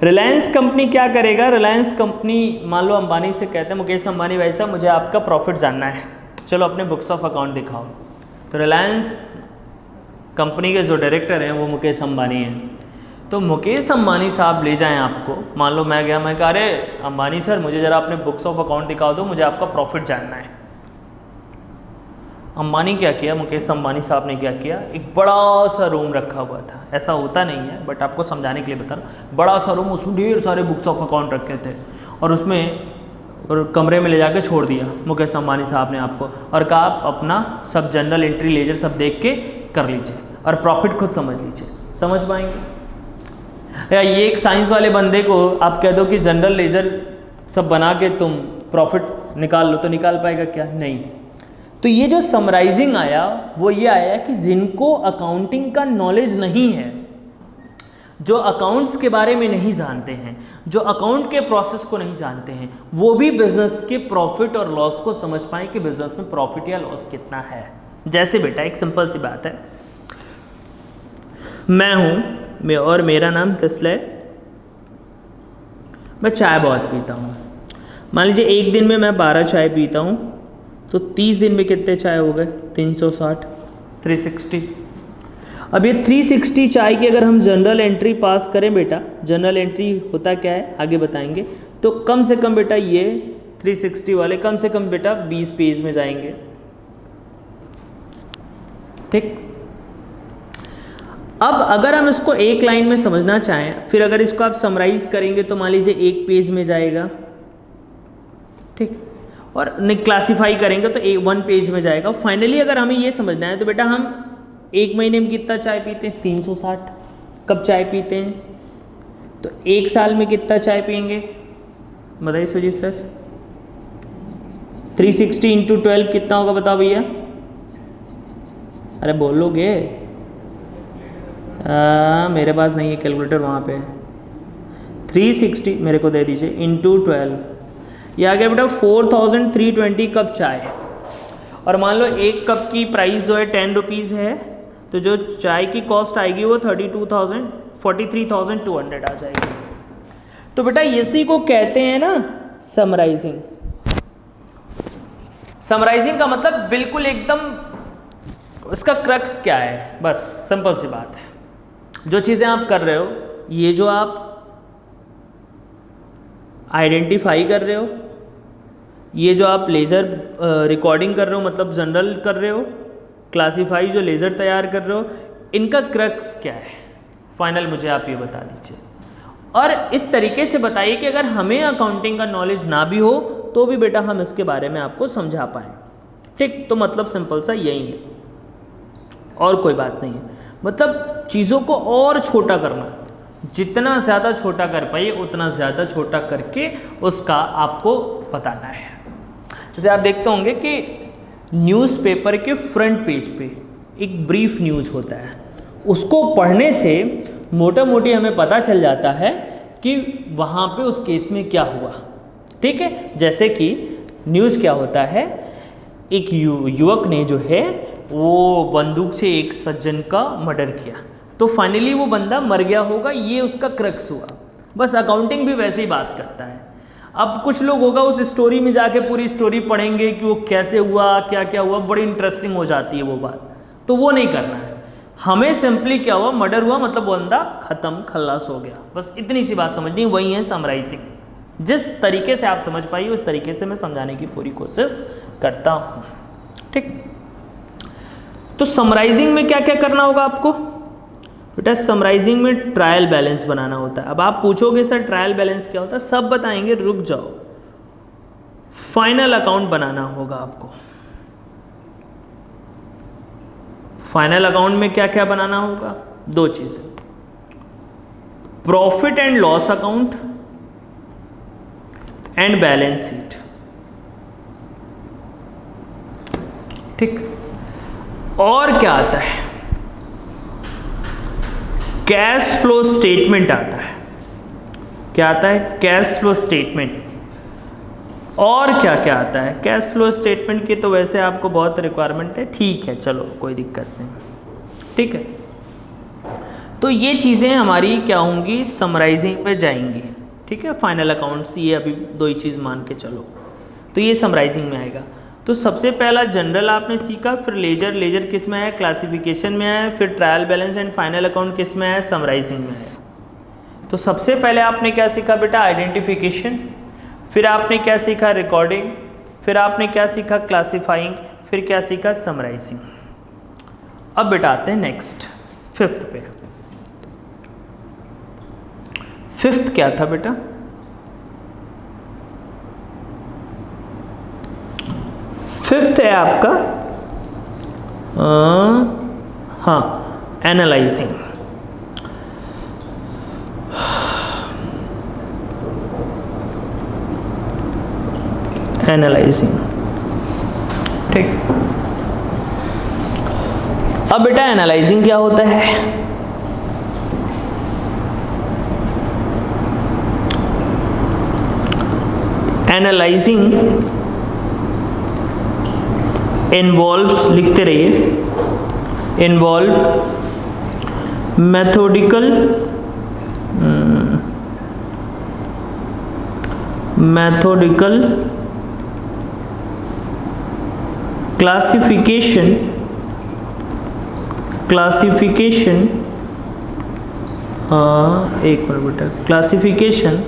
S1: रिलायंस कंपनी क्या करेगा, रिलायंस कंपनी मान लो अंबानी से कहते हैं, मुकेश अंबानी भाई साहब मुझे आपका प्रॉफिट जानना है, चलो अपने बुक्स ऑफ अकाउंट दिखाओ। तो रिलायंस कंपनी के जो डायरेक्टर हैं वो मुकेश अंबानी हैं। तो मुकेश अंबानी साहब ले जाएं आपको, मान लो मैं गया, मैं कहा अरे अंबानी सर मुझे ज़रा अपने बुक्स ऑफ अकाउंट दिखा दो, मुझे आपका प्रॉफिट जानना है। अंबानी क्या किया, मुकेश अंबानी साहब ने क्या किया, एक बड़ा सा रूम रखा हुआ था, ऐसा होता नहीं है बट आपको समझाने के लिए बता रहा हूँ, बड़ा सा रूम, उसमें ढेर सारे बुक्स ऑफ अकाउंट रखे थे, और उसमें और कमरे में ले जाके छोड़ दिया मुकेश अंबानी साहब ने आपको, और कहा आप अपना सब जनरल एंट्री लेजर सब देख के कर लीजिए और प्रॉफिट खुद समझ लीजिए। समझ पाएंगे या ये एक साइंस वाले बंदे को आप कह दो कि जनरल लेजर सब बना के तुम प्रॉफिट निकाल लो, तो निकाल पाएगा क्या, नहीं। तो ये जो समराइजिंग आया वो ये आया कि जिनको अकाउंटिंग का नॉलेज नहीं है, जो अकाउंट्स के बारे में नहीं जानते हैं, जो अकाउंट के प्रोसेस को नहीं जानते हैं, वो भी बिजनेस के प्रॉफिट और लॉस को समझ पाए कि बिजनेस में प्रॉफिट या लॉस कितना है। जैसे बेटा एक सिंपल सी बात है, मैं हूँ और मेरा नाम किसल है, मैं चाय बहुत पीता हूँ। मान लीजिए एक दिन में मैं 12 चाय पीता हूँ, तो 30 दिन में कितने चाय हो गए, 360, 360। अब ये 360 चाय की अगर हम जनरल एंट्री पास करें बेटा, जनरल एंट्री होता क्या है आगे बताएंगे, तो कम से कम बेटा ये 360 वाले कम से कम बेटा 20 पेज में जाएंगे। ठीक, अब अगर हम इसको एक लाइन में समझना चाहें, फिर अगर इसको आप समराइज करेंगे तो मान लीजिए 1 पेज में जाएगा, ठीक, और क्लासीफाई करेंगे तो 1 पेज में जाएगा। फाइनली अगर हमें ये समझना है तो बेटा हम एक महीने में कितना चाय पीते हैं, 360 कप चाय पीते हैं, तो एक साल में कितना चाय पियेंगे बताइए सुजीत सर। 360 इंटू 12 कितना होगा बताओ भैया, अरे बोलोगे, मेरे पास नहीं है कैलकुलेटर, वहाँ पे 360 मेरे को दे दीजिए इंटू 12, ये आ गया बेटा 4320 कप चाय। और मान लो एक कप की प्राइस जो है 10 रुपीज़ है, तो जो चाय की कॉस्ट आएगी वो 43,200 आ जाएगी। तो बेटा इसी को कहते हैं ना समराइजिंग। समराइजिंग का मतलब बिल्कुल एकदम उसका क्रक्स क्या है, बस सिंपल सी बात है, जो चीज़ें आप कर रहे हो, ये जो आप आइडेंटिफाई कर रहे हो, ये जो आप लेज़र रिकॉर्डिंग कर रहे हो मतलब जनरल कर रहे हो, क्लासीफाई जो लेज़र तैयार कर रहे हो, इनका क्रक्स क्या है, फाइनल मुझे आप ये बता दीजिए। और इस तरीके से बताइए कि अगर हमें अकाउंटिंग का नॉलेज ना भी हो तो भी बेटा हम इसके बारे में आपको समझा पाएँ। ठीक, तो मतलब सिंपल सा यही है और कोई बात नहीं है। मतलब चीज़ों को और छोटा करना, जितना ज़्यादा छोटा कर पाइए उतना ज़्यादा छोटा करके उसका आपको बताना है। जैसे आप देखते होंगे कि न्यूज़पेपर के फ्रंट पेज पे एक ब्रीफ न्यूज़ होता है, उसको पढ़ने से मोटा मोटी हमें पता चल जाता है कि वहाँ पे उस केस में क्या हुआ। ठीक है, जैसे कि न्यूज़ क्या होता है, एक युवक ने जो है वो बंदूक से एक सज्जन का मर्डर किया, तो फाइनली वो बंदा मर गया होगा, ये उसका क्रक्स हुआ। बस अकाउंटिंग भी वैसे ही बात करता है। अब कुछ लोग होगा उस स्टोरी में जाके पूरी स्टोरी पढ़ेंगे कि वो कैसे हुआ, क्या क्या हुआ, बड़ी इंटरेस्टिंग हो जाती है वो बात, तो वो नहीं करना है। हमें सिंपली क्या हुआ, मर्डर हुआ, मतलब बंदा खत्म, खल्लास हो गया, बस इतनी सी बात समझनी, वही है समराइजिंग। जिस तरीके से आप समझ पाइए उस तरीके से मैं समझाने की पूरी कोशिश करता हूँ। ठीक, तो समराइजिंग में क्या क्या करना होगा आपको बेटा? समराइजिंग में ट्रायल बैलेंस बनाना होता है। अब आप पूछोगे सर ट्रायल बैलेंस क्या होता है, सब बताएंगे, रुक जाओ। फाइनल अकाउंट बनाना होगा आपको। फाइनल अकाउंट में क्या क्या बनाना होगा? दो चीजें, profit and loss account and balance sheet. ठीक, और क्या आता है? कैश फ्लो स्टेटमेंट आता है। क्या आता है? Cash flow statement. और क्या क्या आता है? कैश फ्लो स्टेटमेंट की तो वैसे आपको बहुत रिक्वायरमेंट है, ठीक है, चलो कोई दिक्कत नहीं। ठीक है, तो ये चीज़ें हमारी क्या होंगी, समराइजिंग पे जाएंगी। ठीक है, फाइनल अकाउंट्स ये अभी दो ही चीज़ मान के चलो, तो ये समराइजिंग में आएगा। तो सबसे पहला जनरल आपने सीखा, फिर लेजर, लेजर किस में है, क्लासिफिकेशन में है, फिर trial balance and final account किस में है, समराइजिंग में है। तो सबसे पहले आपने क्या सीखा बेटा? आइडेंटिफिकेशन। फिर आपने क्या सीखा? रिकॉर्डिंग। फिर आपने क्या सीखा? क्लासिफाइंग। फिर क्या सीखा? समराइजिंग। अब बेटा आते हैं नेक्स्ट, फिफ्थ पे। फिफ्थ क्या था बेटा? फिफ्थ है आपका हाँ, एनालाइजिंग। एनालाइजिंग। ठीक, अब बेटा एनालाइजिंग क्या होता है? एनालाइजिंग इन्वॉल्व्स, लिखते रहिए, इन्वॉल्व मैथोडिकल क्लासिफिकेशन एक मिनट बेटा, classification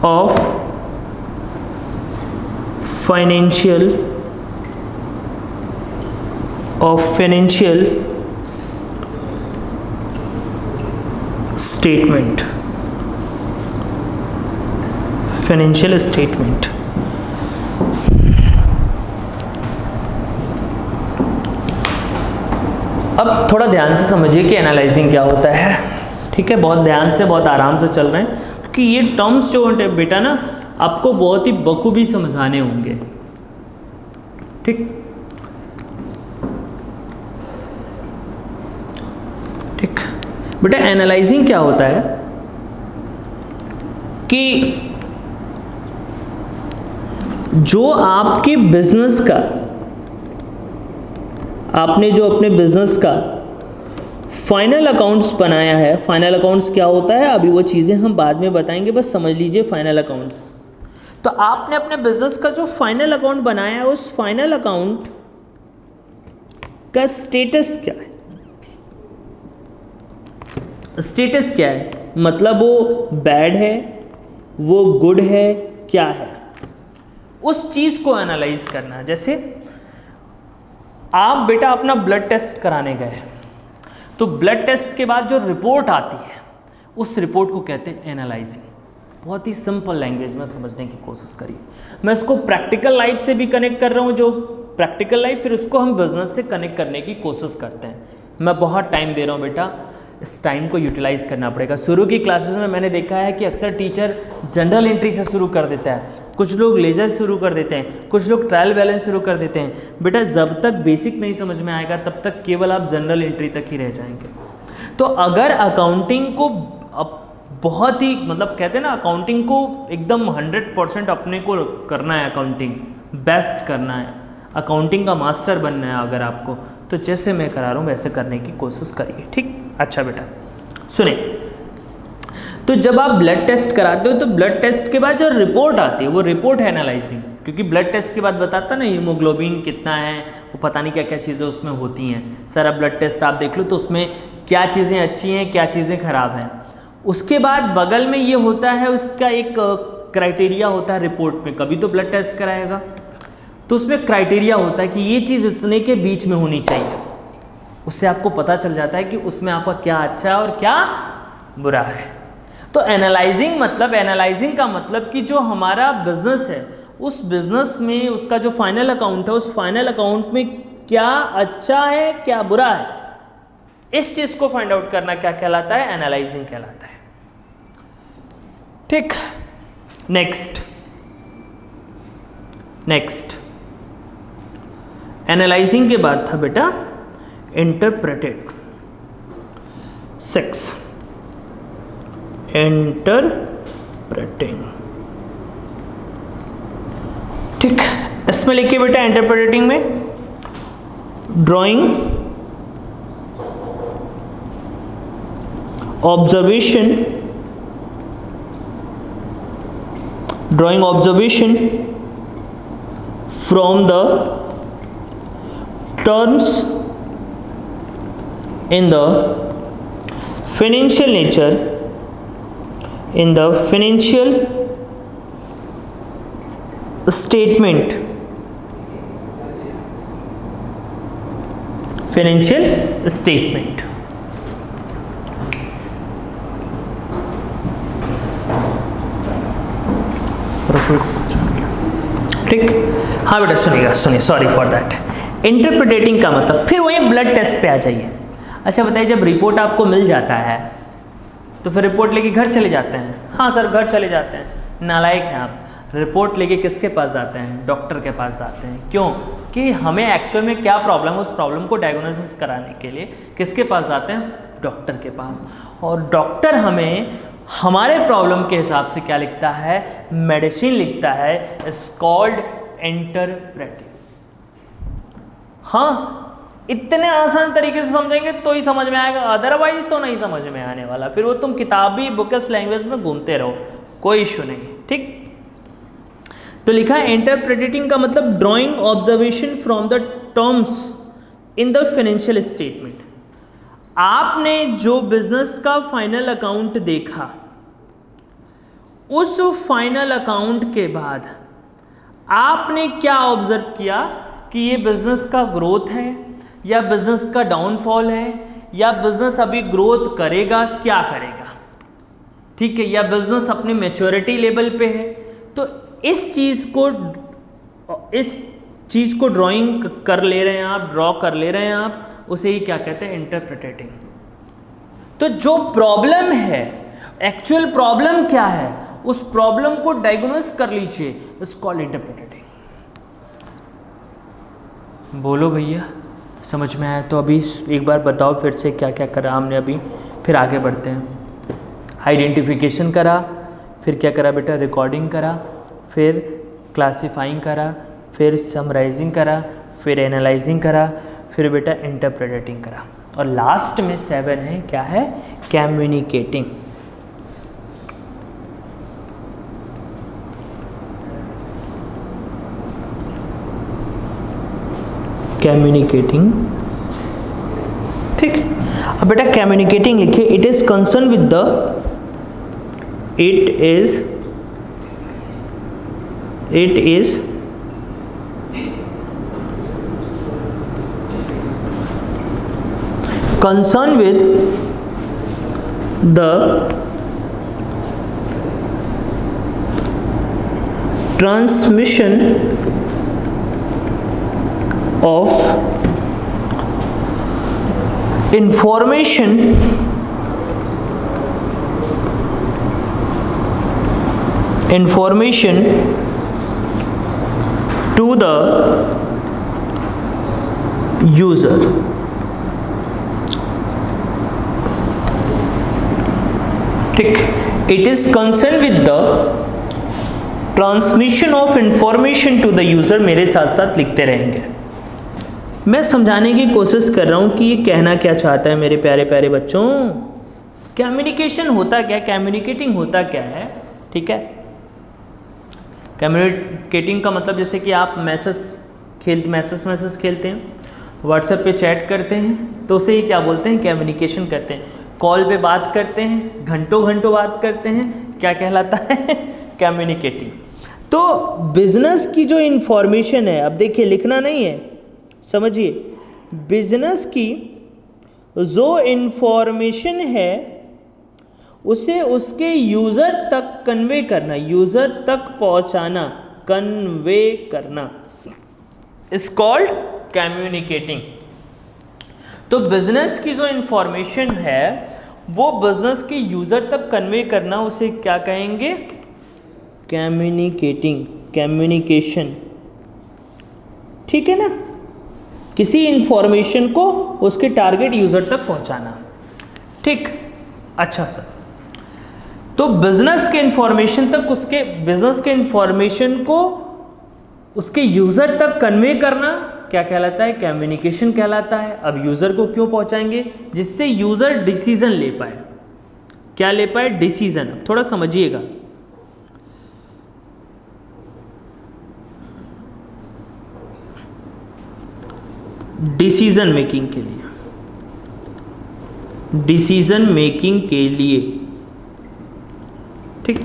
S1: of financial statement. Financial statement. अब थोड़ा ध्यान से समझिए कि एनालाइजिंग क्या होता है। ठीक है, बहुत ध्यान से, बहुत आराम से चल रहे हैं, क्योंकि ये टर्म्स जो हैं बेटा ना आपको बहुत ही बखूबी समझाने होंगे। ठीक, ठीक बेटा, एनालाइजिंग क्या होता है कि जो आपके बिजनेस का, आपने जो अपने बिजनेस का फाइनल अकाउंट्स बनाया है, फाइनल अकाउंट्स क्या होता है अभी वो चीज़ें हम बाद में बताएंगे, बस समझ लीजिए फाइनल अकाउंट्स। तो आपने अपने बिजनेस का जो फाइनल अकाउंट बनाया है, उस फाइनल अकाउंट का स्टेटस क्या है? स्टेटस क्या है मतलब वो बैड है, वो गुड है, क्या है, उस चीज़ को एनालाइज करना है। जैसे आप बेटा अपना ब्लड टेस्ट कराने गए, तो ब्लड टेस्ट के बाद जो रिपोर्ट आती है उस रिपोर्ट को कहते हैं एनालाइजिंग। बहुत ही सिंपल लैंग्वेज में समझने की कोशिश करिए। मैं इसको प्रैक्टिकल लाइफ से भी कनेक्ट कर रहा हूँ, जो प्रैक्टिकल लाइफ, फिर उसको हम बिजनेस से कनेक्ट करने की कोशिश करते हैं। मैं बहुत टाइम दे रहा हूँ बेटा, इस टाइम को यूटिलाइज करना पड़ेगा। शुरू की क्लासेस में मैंने देखा है कि अक्सर टीचर जनरल एंट्री से शुरू कर देता है, कुछ लोग लेजर शुरू कर देते हैं, कुछ लोग ट्रायल बैलेंस शुरू कर देते हैं। बेटा जब तक बेसिक नहीं समझ में आएगा तब तक केवल आप जनरल एंट्री तक ही रह जाएंगे। तो अगर अकाउंटिंग को बहुत ही मतलब कहते हैं ना, अकाउंटिंग को एकदम 100% अपने को करना है, अकाउंटिंग बेस्ट करना है, अकाउंटिंग का मास्टर बनना है अगर आपको, तो जैसे मैं करा रहा हूँ वैसे करने की कोशिश करिए, ठीक। अच्छा बेटा सुने, तो जब आप ब्लड टेस्ट कराते हो तो ब्लड टेस्ट के बाद जो रिपोर्ट आती है वो रिपोर्ट है एनालाइजिंग, क्योंकि ब्लड टेस्ट के बाद बताता ना हीमोग्लोबिन कितना है, वो पता नहीं क्या क्या चीज़ें उसमें होती हैं। सारा ब्लड टेस्ट आप देख लो तो उसमें क्या चीज़ें अच्छी हैं क्या चीज़ें खराब हैं। उसके बाद बगल में ये होता है, उसका एक क्राइटेरिया होता है रिपोर्ट में, कभी तो ब्लड टेस्ट कराएगा तो उसमें क्राइटेरिया होता है कि ये चीज़ इतने के बीच में होनी चाहिए। उससे आपको पता चल जाता है कि उसमें आपका क्या अच्छा है और क्या बुरा है। तो एनालाइजिंग का मतलब कि जो हमारा बिजनेस है उस बिजनेस में उसका जो फाइनल अकाउंट है उस फाइनल अकाउंट में क्या अच्छा है क्या बुरा है, इस चीज को फाइंड आउट करना क्या कहलाता है, एनालाइजिंग कहलाता है, ठीक। नेक्स्ट एनालाइजिंग के बाद था बेटा इंटरप्रेटेड। 6 इंटरप्रेटिंग, ठीक। इसमें लिखिए बेटा इंटरप्रेटिंग में drawing observation from the terms in the financial nature, in the financial statement, ठीक। हाँ बेटा सुनिए, सॉरी फॉर दैट। इंटरप्रिटेटिंग का मतलब फिर वही ब्लड टेस्ट पे आ जाइए। अच्छा बताइए, जब रिपोर्ट आपको मिल जाता है तो फिर रिपोर्ट लेके घर चले जाते हैं? हाँ सर घर चले जाते हैं, नालायक हैं आप। रिपोर्ट लेके किसके पास जाते हैं? डॉक्टर के पास जाते हैं। क्यों? कि हमें एक्चुअल में क्या प्रॉब्लम है उस प्रॉब्लम को डायग्नोसिस कराने के लिए किसके पास जाते हैं? डॉक्टर के पास। और डॉक्टर हमें हमारे प्रॉब्लम के हिसाब से क्या लिखता है? मेडिसिन लिखता है, इट्स कॉल्ड इंटरप्रेटिंग। हाँ, इतने आसान तरीके से समझेंगे तो ही समझ में आएगा, अदरवाइज तो नहीं समझ में आने वाला। फिर वो तुम किताबी बुकस लैंग्वेज में घूमते रहो, कोई इशू नहीं, ठीक। तो लिखा है इंटरप्रेटिंग का मतलब drawing observation from the terms in the financial statement. आपने जो बिजनेस का फाइनल अकाउंट देखा, उस फाइनल अकाउंट के बाद आपने क्या ऑब्जर्व किया कि ये बिजनेस का ग्रोथ है या बिजनेस का डाउनफॉल है, या बिजनेस अभी ग्रोथ करेगा, क्या करेगा, ठीक है, या बिजनेस अपने मैच्योरिटी लेवल पे है। तो इस चीज को ड्राइंग कर ले रहे हैं आप, ड्रॉ कर ले रहे हैं आप, उसे ही क्या कहते हैं? इंटरप्रिटेटिंग। तो जो प्रॉब्लम है, एक्चुअल प्रॉब्लम क्या है, उस प्रॉब्लम को डायग्नोस कर लीजिए, इट्स कॉल्ड इंटरप्रिटेटिंग। बोलो भैया, समझ में आया? तो अभी एक बार बताओ फिर से क्या क्या करा हमने अभी, फिर आगे बढ़ते हैं। आइडेंटिफिकेशन करा, फिर क्या करा बेटा? रिकॉर्डिंग करा, फिर क्लासिफाइंग करा, फिर समराइजिंग करा, फिर एनालाइजिंग करा, फिर बेटा इंटरप्रेटिंग करा, और लास्ट में 7 है, क्या है? कम्युनिकेटिंग। कम्युनिकेटिंग, ठीक। अब बेटा कम्युनिकेटिंग लिखिए, it is concern with the, इट इज concerned with the transmission of information information to the user. ठीक, it is concern with the transmission of information to the user. मेरे साथ साथ लिखते रहेंगे। मैं समझाने की कोशिश कर रहा हूं कि ये कहना क्या चाहता है मेरे प्यारे प्यारे बच्चों। कम्युनिकेशन होता क्या, कम्युनिकेटिंग होता क्या है। ठीक है, कम्युनिकेटिंग का मतलब जैसे कि आप मैसेज खेलते हैं, व्हाट्सएप पे चैट करते हैं, तो उसे क्या बोलते हैं, कम्युनिकेशन करते हैं। कॉल पे बात करते हैं, घंटों घंटों बात करते हैं, क्या कहलाता है, कम्युनिकेटिंग। तो बिजनेस की जो इंफॉर्मेशन है, अब देखिए लिखना नहीं है, समझिए, बिजनेस की जो इंफॉर्मेशन है उसे उसके यूज़र तक कन्वे करना, यूज़र तक पहुंचाना, कन्वे करना इज कॉल्ड कम्युनिकेटिंग। तो बिजनेस की जो इंफॉर्मेशन है वो बिजनेस के यूज़र तक कन्वे करना, उसे क्या कहेंगे, कम्युनिकेटिंग, कम्युनिकेशन। ठीक है ना, किसी इंफॉर्मेशन को उसके टारगेट यूज़र तक पहुंचाना। ठीक, अच्छा सर, तो बिजनेस के इंफॉर्मेशन तक, उसके बिजनेस के इंफॉर्मेशन को उसके यूज़र तक कन्वे करना क्या कहलाता है, कम्युनिकेशन कहलाता है। अब यूज़र को क्यों पहुंचाएंगे, जिससे यूज़र डिसीजन ले पाए। क्या ले पाए, डिसीजन। थोड़ा समझिएगा, डिसीजन मेकिंग के लिए, डिसीजन मेकिंग के लिए। ठीक,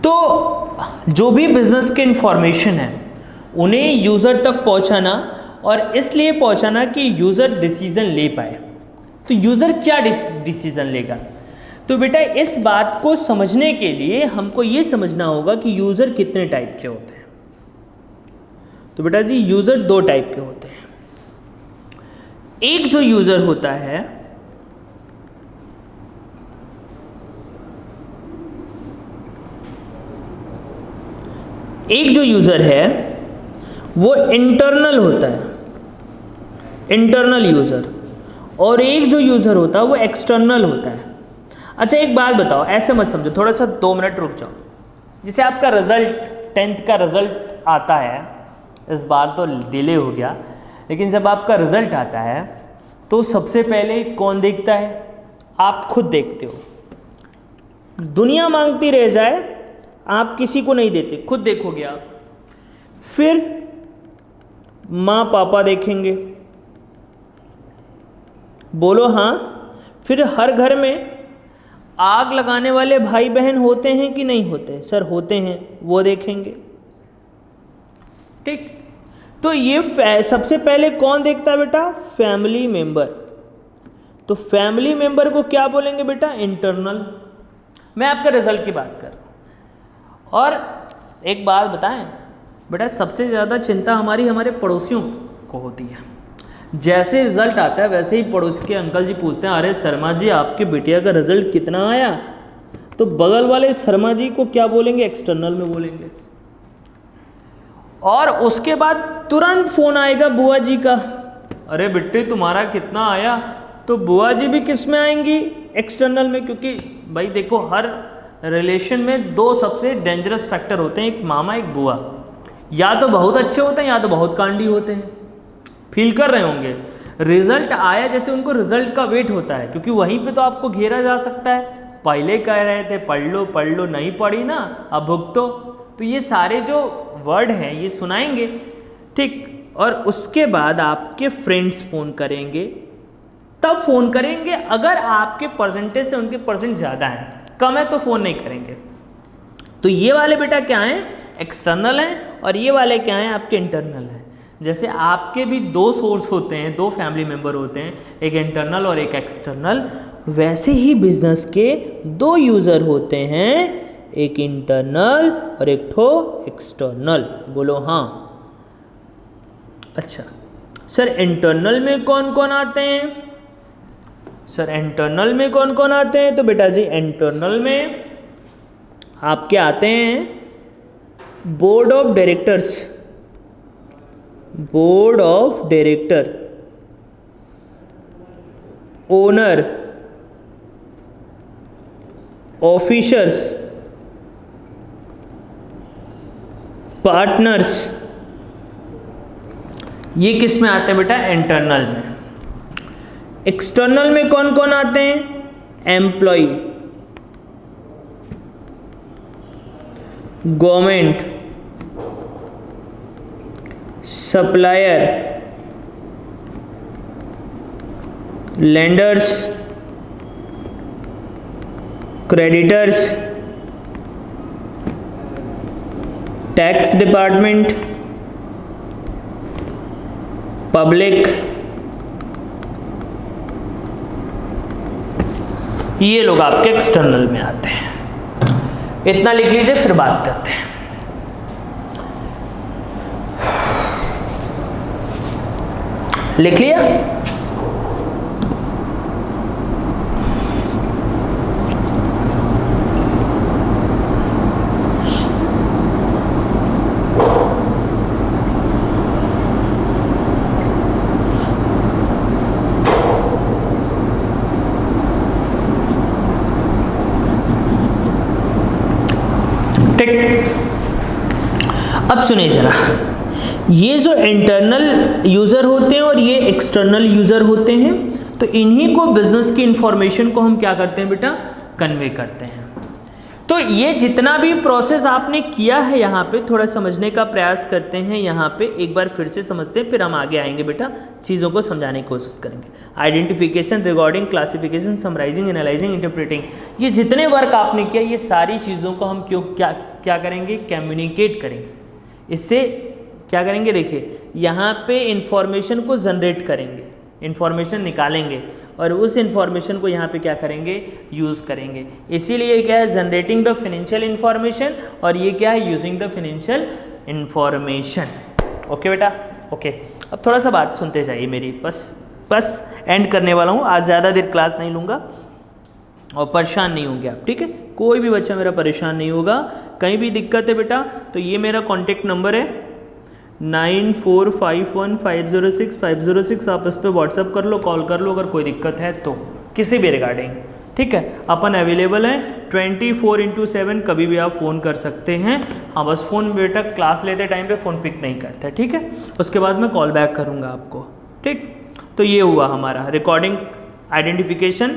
S1: तो जो भी बिजनेस के इंफॉर्मेशन है उन्हें यूज़र तक पहुंचाना, और इसलिए पहुंचाना कि यूज़र डिसीजन ले पाए। तो यूज़र क्या डिसीजन लेगा, तो बेटा इस बात को समझने के लिए हमको ये समझना होगा कि यूज़र कितने टाइप के होते हैं। तो बेटा जी यूज़र दो टाइप के होते हैं। एक जो यूज़र होता है वो इंटरनल होता है, इंटरनल यूज़र, और एक जो यूज़र होता है वो एक्सटर्नल होता है। अच्छा एक बात बताओ, ऐसे मत समझो, थोड़ा सा 2 मिनट रुक जाओ। जैसे आपका रिज़ल्ट, 10th का रिज़ल्ट आता है, इस बार तो डिले हो गया, लेकिन जब आपका रिज़ल्ट आता है तो सबसे पहले कौन देखता है, आप खुद देखते हो। दुनिया मांगती रह जाए, आप किसी को नहीं देते, खुद देखोगे आप। फिर माँ पापा देखेंगे, बोलो हाँ। फिर हर घर में आग लगाने वाले भाई बहन होते हैं कि नहीं होते, सर होते हैं, वो देखेंगे। ठीक, तो ये सबसे पहले कौन देखता है बेटा, फैमिली मेंबर। तो फैमिली मेंबर को क्या बोलेंगे बेटा, इंटरनल। मैं आपके रिजल्ट की बात कर रहा हूं। और एक बात बताएं बेटा, सबसे ज़्यादा चिंता हमारे पड़ोसियों को होती है। जैसे रिजल्ट आता है वैसे ही पड़ोस के अंकल जी पूछते हैं, अरे शर्मा जी आपके बिटिया का रिजल्ट कितना आया। तो बगल वाले शर्मा जी को क्या बोलेंगे, एक्सटर्नल में बोलेंगे। और उसके बाद तुरंत फोन आएगा बुआ जी का, अरे बेटे तुम्हारा कितना आया। तो बुआ जी भी किस में आएंगी, एक्सटर्नल में। क्योंकि भाई देखो, हर रिलेशन में 2 सबसे डेंजरस फैक्टर होते हैं, एक मामा एक बुआ। या तो बहुत अच्छे होते हैं या तो बहुत कांडी होते हैं। फील कर रहे होंगे, रिजल्ट आया जैसे उनको रिजल्ट का वेट होता है, क्योंकि वहीं पे तो आपको घेरा जा सकता है। पहले कह रहे थे पढ़ लो, नहीं पढ़ी ना, अब भुगतो। तो ये सारे जो वर्ड हैं ये सुनाएंगे। ठीक, और उसके बाद आपके फ्रेंड्स फ़ोन करेंगे, तब फ़ोन करेंगे अगर आपके परसेंटेज से उनके परसेंट ज़्यादा हैं, कम है तो फ़ोन नहीं करेंगे। तो ये वाले बेटा क्या हैं, एक्सटर्नल हैं, और ये वाले क्या हैं, आपके इंटरनल हैं। जैसे आपके भी 2 सोर्स होते हैं, 2 फैमिली मेंबर होते हैं, एक इंटरनल और एक एक्सटर्नल, वैसे ही बिजनेस के 2 यूज़र होते हैं, एक इंटरनल और एक ठो एक्सटर्नल। बोलो हाँ। अच्छा सर, इंटरनल में कौन कौन आते हैं, सर इंटरनल में कौन कौन आते हैं। तो बेटा जी इंटरनल में आपके आते हैं board of directors, board of director, owner, officers, partners, ये किस में आते हैं बेटा? इंटरनल में। एक्सटर्नल में कौन कौन आते हैं? Employ, government, supplier, lenders, creditors, tax department, public, ये लोग आपके एक्सटर्नल में आते हैं। इतना लिख लीजिए, फिर बात करते हैं। लिख लिया? अब सुनिए जरा, ये जो इंटरनल यूज़र होते हैं और ये एक्सटर्नल यूज़र होते हैं, तो इन्हीं को बिजनेस की इंफॉर्मेशन को हम क्या करते हैं बेटा? कन्वे करते हैं। तो ये जितना भी प्रोसेस आपने किया है यहाँ पे, थोड़ा समझने का प्रयास करते हैं। यहाँ पे एक बार फिर से समझते हैं, फिर हम आगे आएंगे बेटा, चीज़ों को समझाने की कोशिश करेंगे। Identification, recording, classification, summarising, analysing, interpreting, ये जितने वर्क आपने किया, ये सारी चीज़ों को हम क्या करेंगे? कम्युनिकेट करेंगे। इससे क्या करेंगे? देखिए, यहाँ पे इंफॉर्मेशन को जनरेट करेंगे, इंफॉर्मेशन निकालेंगे और उस इंफॉर्मेशन को यहाँ पे क्या करेंगे? यूज़ करेंगे। इसीलिए क्या है? जनरेटिंग द फाइनेंशियल इंफॉर्मेशन, और ये क्या है? Using the financial information. Okay बेटा? ओके। अब थोड़ा सा बात सुनते जाइए मेरी, बस एंड करने वाला हूँ आज, ज़्यादा देर क्लास नहीं लूँगा और परेशान नहीं होंगे आप, ठीक है? कोई भी बच्चा मेरा परेशान नहीं होगा। कहीं भी दिक्कत है बेटा तो ये मेरा कॉन्टेक्ट नंबर है 9451506506। आप इस पर व्हाट्सअप कर लो, कॉल कर लो अगर कोई दिक्कत है तो, किसी भी रिगार्डिंग, ठीक है? अपन अवेलेबल हैं 24/7, कभी भी आप फ़ोन कर सकते हैं। हाँ, बस फ़ोन बेटा क्लास लेते टाइम पे फ़ोन पिक नहीं करते, ठीक है? उसके बाद मैं कॉल बैक करूँगा आपको, ठीक? तो ये हुआ हमारा रिकॉर्डिंग, आइडेंटिफिकेशन,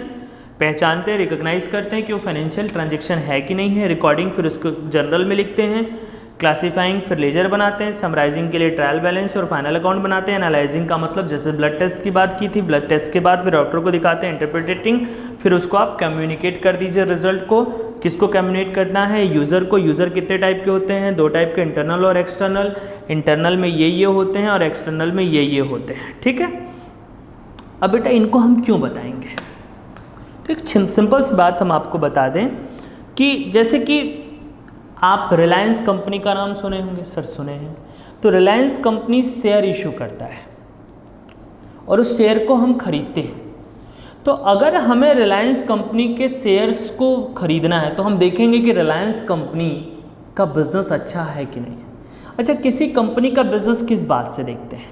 S1: पहचानते हैं, रिकॉग्नाइज करते हैं कि वो फाइनेंशियल ट्रांजैक्शन है कि नहीं है, रिकॉर्डिंग, फिर उसको जनरल में लिखते हैं, क्लासीफाइंग फिर लेजर बनाते हैं, समराइजिंग के लिए ट्रायल बैलेंस और फाइनल अकाउंट बनाते हैं, एनालाइजिंग का मतलब जैसे ब्लड टेस्ट की बात की थी, ब्लड टेस्ट के बाद फिर डॉक्टर को दिखाते हैं, इंटरप्रेटिंग, फिर उसको आप कम्युनिकेट कर दीजिए रिजल्ट को। किसको कम्युनिकेट करना है? यूज़र को। यूज़र कितने टाइप के होते हैं? 2 टाइप के, इंटरनल और एक्सटर्नल। इंटरनल में ये होते हैं और एक्सटर्नल में ये होते हैं, ठीक है? अब बेटा इनको हम क्यों बताएंगे? तो एक सिंपल सी बात हम आपको बता दें कि जैसे कि आप रिलायंस कंपनी का नाम सुने होंगे, सर सुने हैं। तो रिलायंस कंपनी शेयर इशू करता है और उस शेयर को हम खरीदते हैं। तो अगर हमें रिलायंस कंपनी के शेयर्स को खरीदना है तो हम देखेंगे कि रिलायंस कंपनी का बिज़नेस अच्छा है कि नहीं। अच्छा, किसी कंपनी का बिज़नेस किस बात से देखते हैं?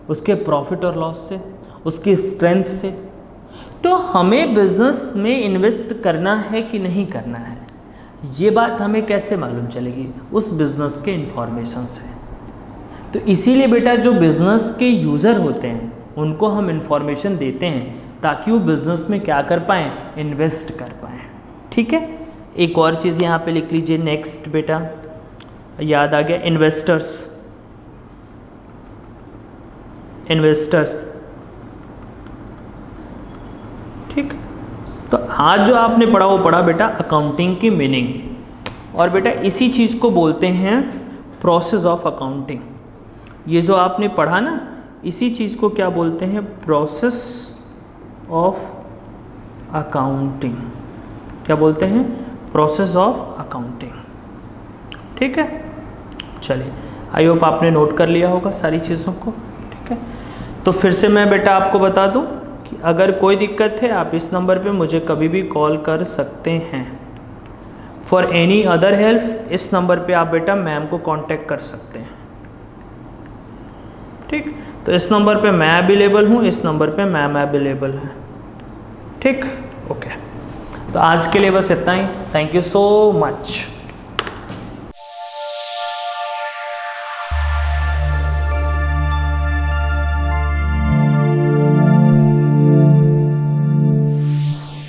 S1: उसके प्रॉफिट और लॉस से, उसकी स्ट्रेंथ से। तो हमें बिज़नेस में इन्वेस्ट करना है कि नहीं करना है, ये बात हमें कैसे मालूम चलेगी? उस बिज़नेस के इंफॉर्मेशन से। तो इसीलिए बेटा जो बिज़नेस के यूज़र होते हैं उनको हम इंफॉर्मेशन देते हैं ताकि वो बिज़नेस में क्या कर पाएँ? इन्वेस्ट कर पाएँ, ठीक है? एक और चीज़ यहाँ पे लिख लीजिए, नेक्स्ट बेटा याद आ गया, इन्वेस्टर्स। ठीक। तो आज जो आपने पढ़ा वो पढ़ा बेटा अकाउंटिंग की मीनिंग, और बेटा इसी चीज़ को बोलते हैं प्रोसेस ऑफ अकाउंटिंग। ये जो आपने पढ़ा ना, इसी चीज़ को क्या बोलते हैं? Process of accounting. क्या बोलते हैं? प्रोसेस ऑफ अकाउंटिंग, ठीक है? चलिए, आई होप आपने नोट कर लिया होगा सारी चीज़ों को, ठीक है? तो फिर से मैं बेटा आपको बता दूं कि अगर कोई दिक्कत है आप इस नंबर पे मुझे कभी भी कॉल कर सकते हैं। फॉर एनी अदर हेल्प इस नंबर पे आप बेटा मैम को कांटेक्ट कर सकते हैं। ठीक, तो इस नंबर पे मैं अवेलेबल हूँ, इस नंबर पे मैम अवेलेबल है। ठीक, ओके। तो आज के लिए बस इतना ही। Thank you so much.